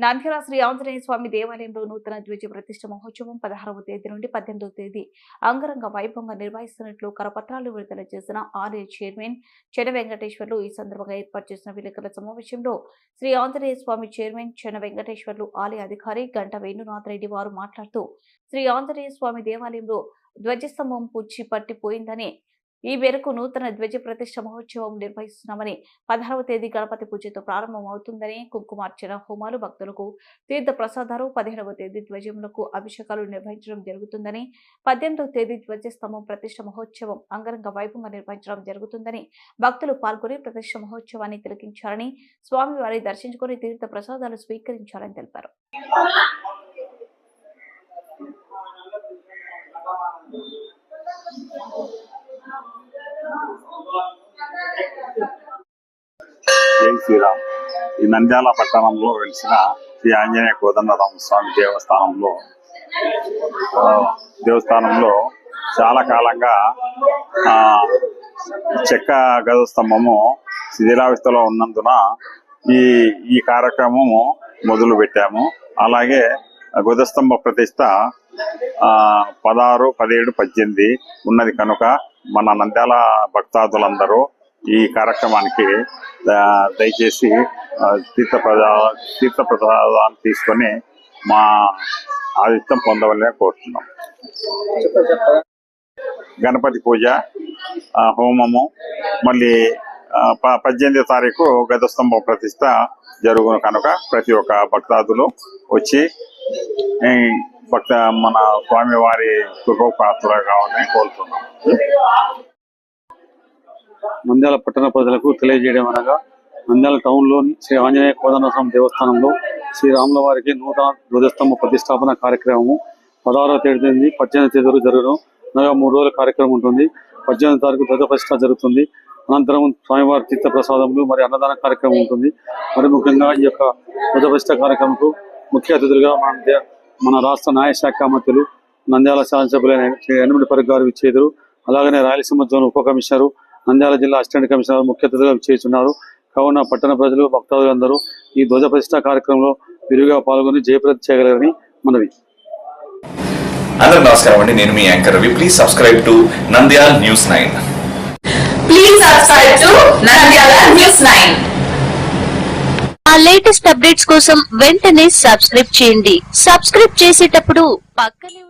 నంద్యాల శ్రీ ఆంజనేయ స్వామి దేవాలయంలో నూతన ధ్వజ ప్రతిష్ఠ మహోత్సవం 16వ తేదీ నుండి 18వ తేదీ అంగరంగ వైభవంగా నిర్వహిస్తున్నట్లు కరపత్రాలు విడుదల చేసిన ఆలయ చైర్మన్ చెన వెంకటేశ్వర్లు ఈ సందర్భంగా ఏర్పాటు చేసిన విలేకరుల సమావేశంలో శ్రీ ఆంజనేయ స్వామి చైర్మన్ చెన వెంకటేశ్వర్లు ఆలయ అధికారి గంట వేణునాథ్ రెడ్డి వారు మాట్లాడుతూ శ్రీ ఆంజనేయ స్వామి దేవాలయంలో ధ్వజస్తంభం పుచ్చి పట్టిపోయిందని ఈ మేరకు నూతన ధ్వజ ప్రతిష్ఠ మహోత్సవం నిర్వహిస్తున్నామని 16వ తేదీ గణపతి పూజతో ప్రారంభమవుతుందని కుంకుమార్చన హోమాలు భక్తులకు తీర్థ ప్రసాదాలు 15వ తేదీ ధ్వజములకు అభిషేకాలు నిర్వహించడం జరుగుతుందని 18వ తేదీ ధ్వజస్తంభం ప్రతిష్ఠ మహోత్సవం అంగరంగ వైభవంగా నిర్వహించడం జరుగుతుందని భక్తులు పాల్గొని ప్రతిష్ఠ మహోత్సవాన్ని తిలకించాలని స్వామివారి దర్శించుకుని తీర్థ ప్రసాదాలు స్వీకరించాలని తెలిపారు. జై శ్రీరామ్. ఈ నంద్యాల పట్టణంలో వెలిసిన శ్రీ ఆంజనేయ కోదండరామ స్వామి దేవస్థానంలో చాలా కాలంగా చెక్క గజ స్తంభము శిథిలావస్థలో ఉన్నందున ఈ కార్యక్రమము మొదలు పెట్టాము. అలాగే గజస్తంభ ప్రతిష్ట 16, 17, 18 ఉన్నది కనుక మన నంద్యాల భక్తాదులందరూ ఈ కార్యక్రమానికి దయచేసి తీర్థ ప్రసాదాన్ని తీసుకొని మా ఆదిత్యం పొందవాలని కోరుతున్నాం. గణపతి పూజ, హోమము, మళ్ళీ 18వ తారీఖు గజస్తంభ ప్రతిష్ట జరుగును కనుక ప్రతి ఒక్క భక్తాదులు వచ్చి మన స్వామివారి కృపపాత్రలు కావాలని కోరుతున్నాం. నంద్యాల పట్టణ ప్రజలకు తెలియజేయడం అనగా నంద్యాల టౌన్ లోని శ్రీ ఆంజనేయ కోదండస్వామి దేవస్థానంలో శ్రీరాముల వారికి నూతన ధ్వజస్తంభ ప్రతిష్టాపన కార్యక్రమము 16వ తేదీ 18వ తేదీ జరగడం అనగా 3 రోజుల కార్యక్రమం ఉంటుంది. 18వ తారీఖు ధ్వజ ప్రతిష్ట జరుగుతుంది. అనంతరం స్వామివారి తీర్థ ప్రసాదములు మరి అన్నదాన కార్యక్రమం ఉంటుంది. మరి ముఖ్యంగా ఈ యొక్క ధ్వజ ప్రతిష్ట కార్యక్రమంకు ముఖ్య అతిథులుగా మన రాష్ట్ర న్యాయశాఖ మంత్రులు నంద్యాల శాసనసభ్యులైన యనమలపర్తి గారు విచ్చేదురు. అలాగనే రాయలసీమ జోన్ ఉప కమిషనరు, నంద్యాల జిల్లా అసిస్టెంట్ కమిషనర్ ముఖ్య అతిథులుగా విచ్చేస్తున్నారు. కావున పట్టణ ప్రజలు భక్తాదులందరూ ఈ ధ్వజ ప్రతిష్ఠ కార్యక్రమంలో విరివిగా పాల్గొని జయప్రదం చేయగలరని మనవి. అందరూ నమస్కారం అండి, నేను మీ anchor Ravi. Please subscribe to Nandyal news 9. Please subscribe to Nandyal news 9. ఆ లేటెస్ట్ అప్డేట్స్ కోసం వెంటనే సబ్స్క్రైబ్ చేయండి. సబ్స్క్రైబ్ చేసేటప్పుడు పక్కనే